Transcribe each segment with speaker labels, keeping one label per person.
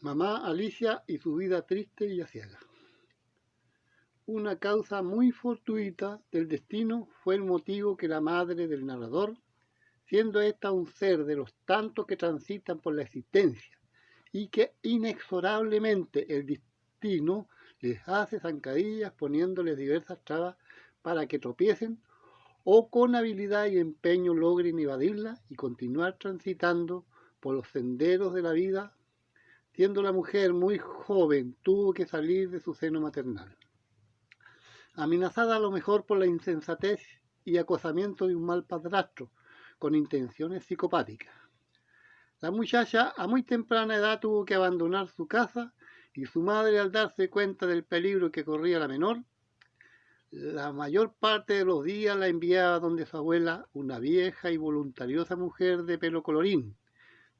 Speaker 1: Mamá Alicia y su vida triste y aciaga. Una causa muy fortuita del destino fue el motivo que la madre del narrador, siendo ésta un ser de los tantos que transitan por la existencia y que inexorablemente el destino les hace zancadillas poniéndoles diversas trabas para que tropiecen o con habilidad y empeño logren evadirla y continuar transitando por los senderos de la vida. Siendo la mujer muy joven, tuvo que salir de su seno maternal, amenazada a lo mejor por la insensatez y acosamiento de un mal padrastro con intenciones psicopáticas. La muchacha a muy temprana edad tuvo que abandonar su casa y su madre, al darse cuenta del peligro que corría la menor, la mayor parte de los días la enviaba donde su abuela, una vieja y voluntariosa mujer de pelo colorín,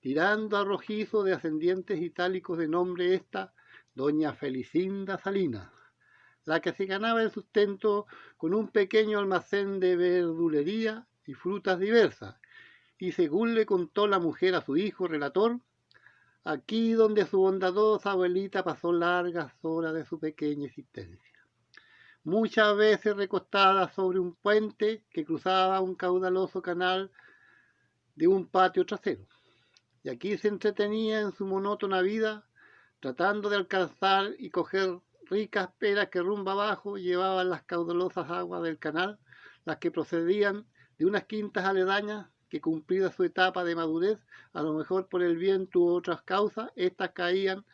Speaker 1: tirando a rojizo de ascendientes itálicos de nombre esta, doña Felicinda Salinas, la que se ganaba el sustento con un pequeño almacén de verdulería y frutas diversas, y según le contó la mujer a su hijo relator, aquí donde su bondadosa abuelita pasó largas horas de su pequeña existencia, muchas veces recostada sobre un puente que cruzaba un caudaloso canal de un patio trasero. Y aquí se entretenía en su monótona vida, tratando de alcanzar y coger ricas peras que rumbo abajo llevaban las caudalosas aguas del canal, las que procedían de unas quintas aledañas que, cumplida su etapa de madurez, a lo mejor por el viento u otras causas, estas caían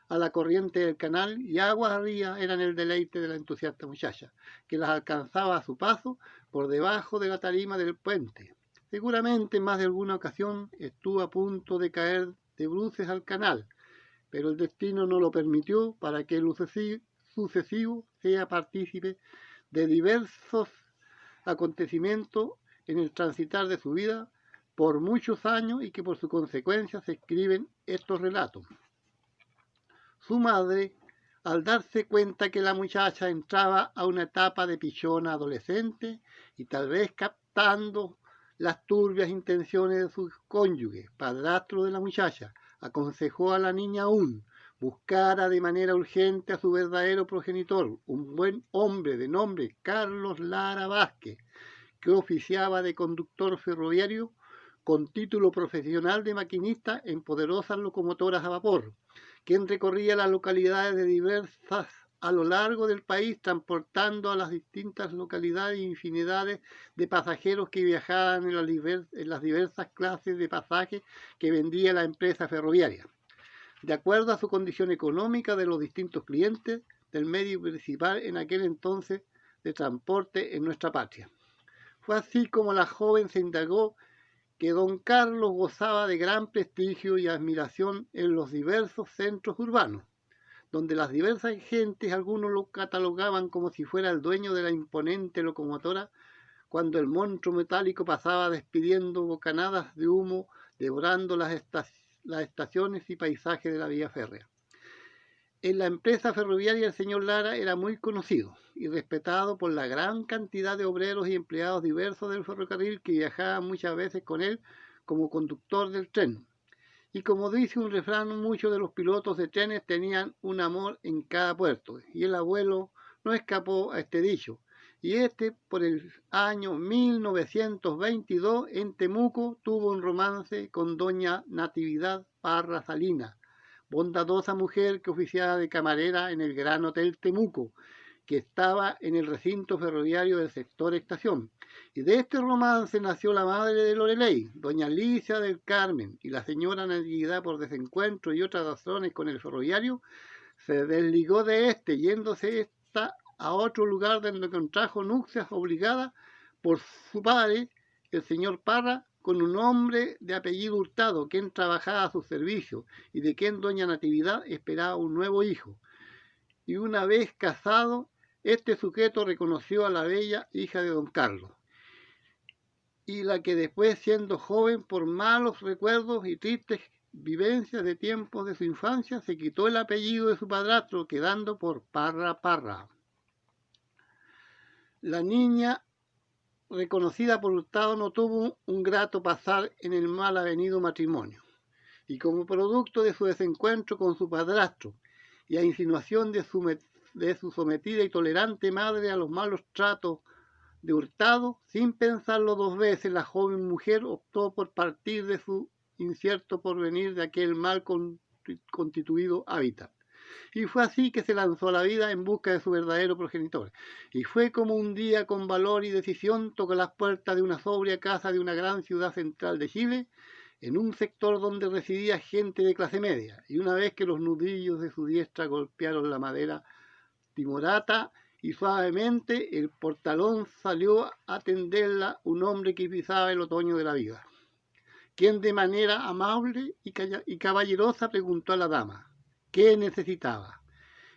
Speaker 1: a la corriente del canal y aguas arriba eran el deleite de la entusiasta muchacha, que las alcanzaba a su paso por debajo de la tarima del puente. Seguramente en más de alguna ocasión estuvo a punto de caer de bruces al canal, pero el destino no lo permitió para que el sucesivo sea partícipe de diversos acontecimientos en el transitar de su vida por muchos años y que por su consecuencia se escriben estos relatos. Su madre, al darse cuenta que la muchacha entraba a una etapa de pichona adolescente y tal vez captando las turbias intenciones de su cónyuge, padrastro de la muchacha, aconsejó a la niña aún buscara de manera urgente a su verdadero progenitor, un buen hombre de nombre Carlos Lara Vázquez, que oficiaba de conductor ferroviario con título profesional de maquinista en poderosas locomotoras a vapor, quien recorría las localidades de diversas a lo largo del país, transportando a las distintas localidades infinidades de pasajeros que viajaban en las diversas clases de pasajes que vendía la empresa ferroviaria, de acuerdo a su condición económica de los distintos clientes del medio principal en aquel entonces de transporte en nuestra patria. Fue así como la joven se indagó que don Carlos gozaba de gran prestigio y admiración en los diversos centros urbanos, donde las diversas gentes algunos lo catalogaban como si fuera el dueño de la imponente locomotora, cuando el monstruo metálico pasaba despidiendo bocanadas de humo, devorando las estaciones y paisajes de la vía férrea. En la empresa ferroviaria el señor Lara era muy conocido y respetado por la gran cantidad de obreros y empleados diversos del ferrocarril que viajaban muchas veces con él como conductor del tren. Y como dice un refrán, muchos de los pilotos de trenes tenían un amor en cada puerto, y el abuelo no escapó a este dicho. Y por el año 1922, en Temuco, tuvo un romance con doña Natividad Parra Salinas, bondadosa mujer que oficiaba de camarera en el Gran Hotel Temuco, que estaba en el recinto ferroviario del sector Estación. Y de este romance nació la madre de Loreley, doña Alicia del Carmen, y la señora Natividad, por desencuentro y otras razones con el ferroviario, se desligó de este, yéndose esta a otro lugar donde contrajo nupcias obligadas por su padre, el señor Parra, con un hombre de apellido Hurtado, quien trabajaba a su servicio y de quien doña Natividad esperaba un nuevo hijo. Y una vez casado, este sujeto reconoció a la bella hija de don Carlos, y la que después, siendo joven, por malos recuerdos y tristes vivencias de tiempos de su infancia, se quitó el apellido de su padrastro, quedando por Parra Parra. La niña, reconocida por Hurtado, no tuvo un grato pasar en el mal avenido matrimonio, y como producto de su desencuentro con su padrastro y a insinuación de su sometida y tolerante madre a los malos tratos de Hurtado, sin pensarlo dos veces, la joven mujer optó por partir de su incierto porvenir de aquel mal constituido hábitat. Y fue así que se lanzó a la vida en busca de su verdadero progenitor. Y fue como un día con valor y decisión tocó las puertas de una sobria casa de una gran ciudad central de Chile, en un sector donde residía gente de clase media. Y una vez que los nudillos de su diestra golpearon la madera timorata y suavemente el portalón salió a tenderla un hombre que pisaba el otoño de la vida, quien de manera amable y caballerosa preguntó a la dama qué necesitaba.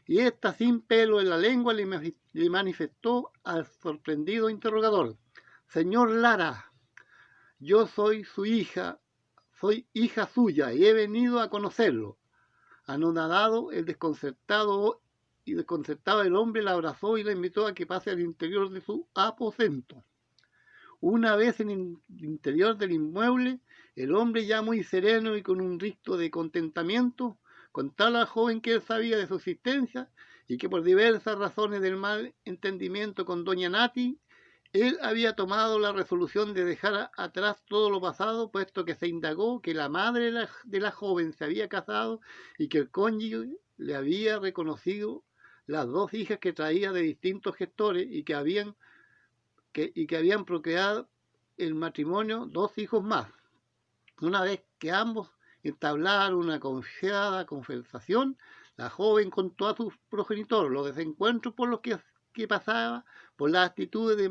Speaker 1: Y ésta, sin pelo en la lengua, le manifestó al sorprendido interrogador: Señor Lara, yo soy su hija, soy hija suya y he venido a conocerlo. Anonadado, desconcertado el hombre la abrazó y la invitó a que pase al interior de su aposento. Una vez en el interior del inmueble, el hombre, ya muy sereno y con un ricto de contentamiento, contó a la joven que él sabía de su existencia y que por diversas razones del mal entendimiento con doña Nati, él había tomado la resolución de dejar atrás todo lo pasado, puesto que se indagó que la madre de la joven se había casado y que el cónyuge le había reconocido las dos hijas que traía de distintos gestores y que habían procreado el matrimonio dos hijos más. Una vez que ambos entablaron una confiada conversación, la joven contó a su progenitor los desencuentros por los que pasaba, por las actitudes del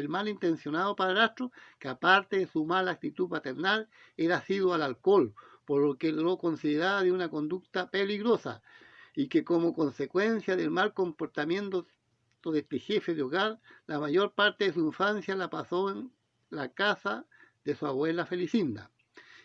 Speaker 1: malintencionado padrastro, que aparte de su mala actitud paternal, era asiduo al alcohol, por lo que lo consideraba de una conducta peligrosa, y que como consecuencia del mal comportamiento de este jefe de hogar, la mayor parte de su infancia la pasó en la casa de su abuela Felicinda.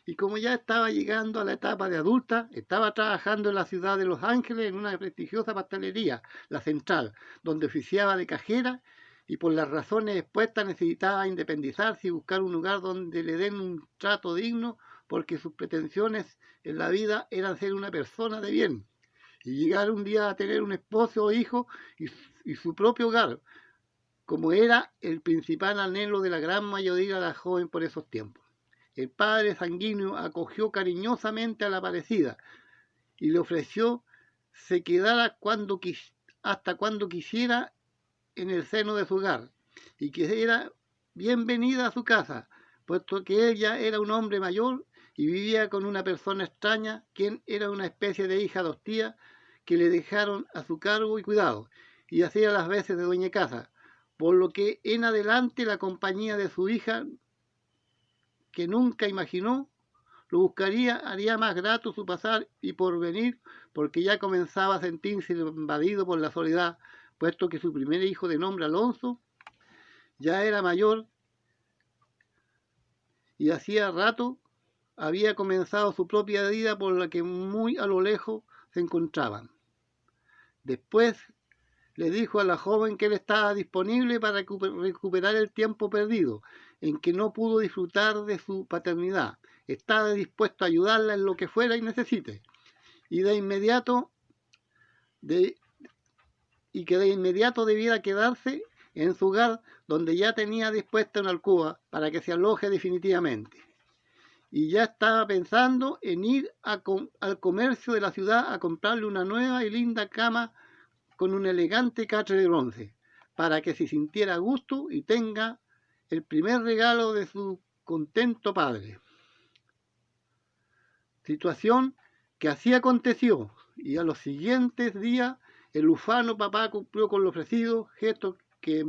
Speaker 1: Y como ya estaba llegando a la etapa de adulta, estaba trabajando en la ciudad de Los Ángeles en una prestigiosa pastelería, La Central, donde oficiaba de cajera, y por las razones expuestas necesitaba independizarse y buscar un lugar donde le den un trato digno, porque sus pretensiones en la vida eran ser una persona de bien y llegar un día a tener un esposo o hijo y su propio hogar, como era el principal anhelo de la gran mayoría de las jóvenes por esos tiempos. El padre sanguíneo acogió cariñosamente a la parecida y le ofreció se quedara hasta cuando quisiera en el seno de su hogar, y que era bienvenida a su casa, puesto que él ya era un hombre mayor y vivía con una persona extraña, quien era una especie de hija adoptiva que le dejaron a su cargo y cuidado, y hacía las veces de dueña de casa, por lo que en adelante la compañía de su hija, que nunca imaginó, lo buscaría, haría más grato su pasar y porvenir, porque ya comenzaba a sentirse invadido por la soledad, puesto que su primer hijo, de nombre Alonso, ya era mayor y hacía rato había comenzado su propia vida, por la que muy a lo lejos se encontraban. Después le dijo a la joven que él estaba disponible para recuperar el tiempo perdido, en que no pudo disfrutar de su paternidad. Estaba dispuesto a ayudarla en lo que fuera y necesite, y que de inmediato debiera quedarse en su hogar, donde ya tenía dispuesta una alcoba para que se aloje definitivamente. Y ya estaba pensando en ir al comercio de la ciudad a comprarle una nueva y linda cama con un elegante catre de bronce, para que se sintiera a gusto y tenga el primer regalo de su contento padre. Situación que así aconteció, y a los siguientes días el ufano papá cumplió con lo ofrecido, gesto que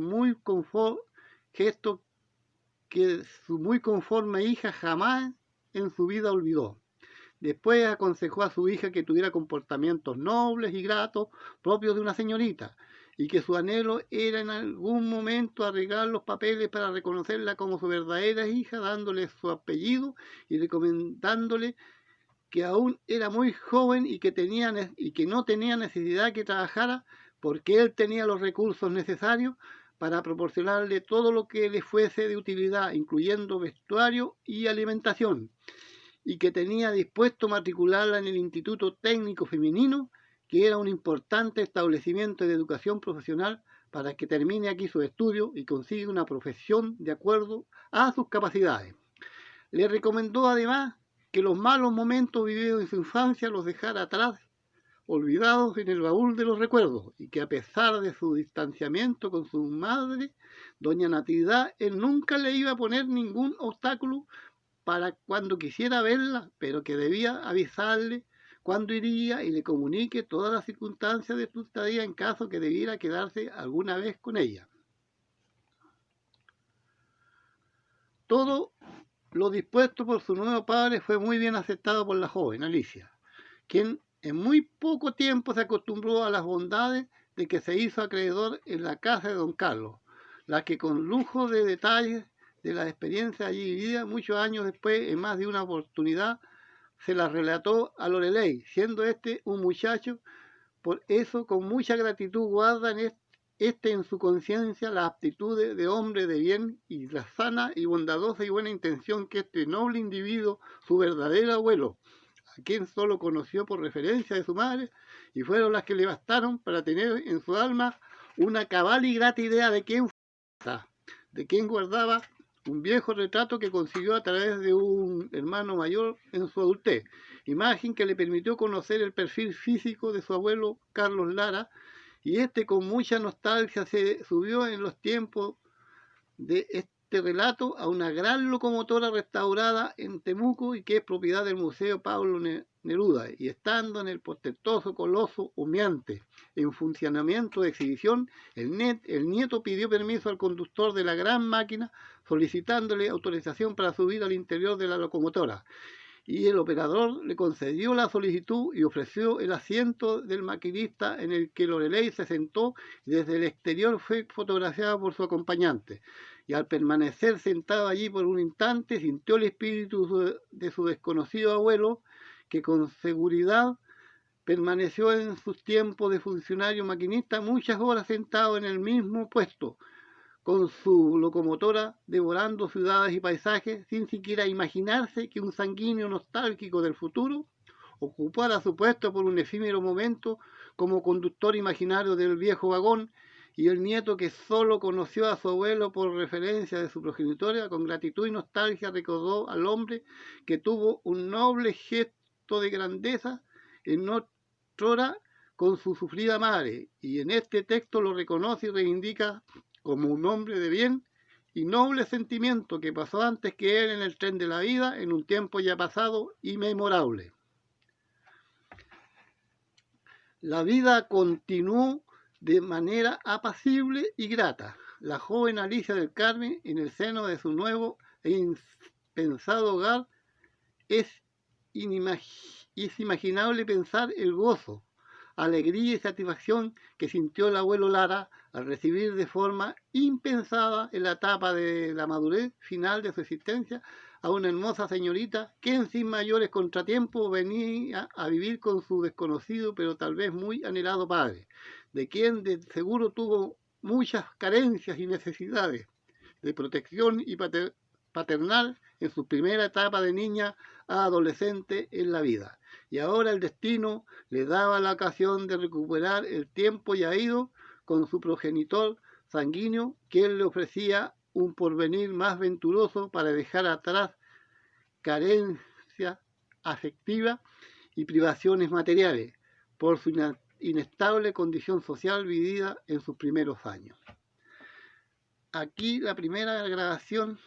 Speaker 1: su muy conforme hija jamás en su vida olvidó. Después aconsejó a su hija que tuviera comportamientos nobles y gratos propios de una señorita, y que su anhelo era en algún momento arreglar los papeles para reconocerla como su verdadera hija, dándole su apellido y recomendándole que aún era muy joven y que no tenía necesidad que trabajara, porque él tenía los recursos necesarios para proporcionarle todo lo que le fuese de utilidad, incluyendo vestuario y alimentación, y que tenía dispuesto matricularla en el Instituto Técnico Femenino, que era un importante establecimiento de educación profesional para que termine aquí sus estudios y consiga una profesión de acuerdo a sus capacidades. Le recomendó además que los malos momentos vividos en su infancia los dejara atrás, olvidados en el baúl de los recuerdos, y que a pesar de su distanciamiento con su madre, doña Natividad, él nunca le iba a poner ningún obstáculo para cuando quisiera verla, pero que debía avisarle cuándo iría y le comunique todas las circunstancias de su estadía en caso que debiera quedarse alguna vez con ella. Todo lo dispuesto por su nuevo padre fue muy bien aceptado por la joven Alicia, quien en muy poco tiempo se acostumbró a las bondades de que se hizo acreedor en la casa de don Carlos, la que con lujo de detalles de la experiencia allí vivida muchos años después, en más de una oportunidad, se la relató a Loreley, siendo este un muchacho. Por eso, con mucha gratitud guarda en su conciencia las aptitudes de hombre de bien y la sana y bondadosa y buena intención que este noble individuo, su verdadero abuelo, a quien solo conoció por referencia de su madre, y fueron las que le bastaron para tener en su alma una cabal y grata idea de quién guardaba un viejo retrato que consiguió a través de un hermano mayor en su adultez, imagen que le permitió conocer el perfil físico de su abuelo Carlos Lara, y con mucha nostalgia se subió en los tiempos de este relato a una gran locomotora restaurada en Temuco y que es propiedad del Museo Pablo Neruda, y estando en el portentoso coloso humeante en funcionamiento de exhibición, el nieto pidió permiso al conductor de la gran máquina solicitándole autorización para subir al interior de la locomotora, y el operador le concedió la solicitud y ofreció el asiento del maquinista en el que Loreley se sentó y desde el exterior fue fotografiada por su acompañante. Y al permanecer sentado allí por un instante, sintió el espíritu de su desconocido abuelo, que con seguridad permaneció en sus tiempos de funcionario maquinista muchas horas sentado en el mismo puesto, con su locomotora devorando ciudades y paisajes, sin siquiera imaginarse que un sanguíneo nostálgico del futuro ocupara su puesto por un efímero momento como conductor imaginario del viejo vagón, y el nieto, que solo conoció a su abuelo por referencia de su progenitora, con gratitud y nostalgia recordó al hombre que tuvo un noble gesto de grandeza en otrora con su sufrida madre, y en este texto lo reconoce y reivindica como un hombre de bien y noble sentimiento que pasó antes que él en el tren de la vida, en un tiempo ya pasado y memorable. La vida continuó de manera apacible y grata. La joven Alicia del Carmen, en el seno de su nuevo e impensado hogar, es imaginable pensar el gozo, alegría y satisfacción que sintió el abuelo Lara al recibir de forma impensada en la etapa de la madurez final de su existencia a una hermosa señorita que sin mayores contratiempos venía a vivir con su desconocido pero tal vez muy anhelado padre, de quien de seguro tuvo muchas carencias y necesidades de protección y paternal en su primera etapa de niña a adolescente en la vida. Y ahora el destino le daba la ocasión de recuperar el tiempo ya ido con su progenitor sanguíneo, que él le ofrecía un porvenir más venturoso para dejar atrás carencia afectiva y privaciones materiales por su inestable condición social vivida en sus primeros años. Aquí la primera grabación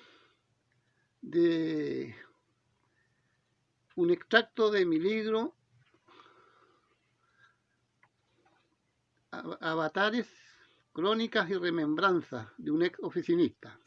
Speaker 1: de un extracto de mi libro Avatares, Crónicas y Remembranzas de un ex oficinista.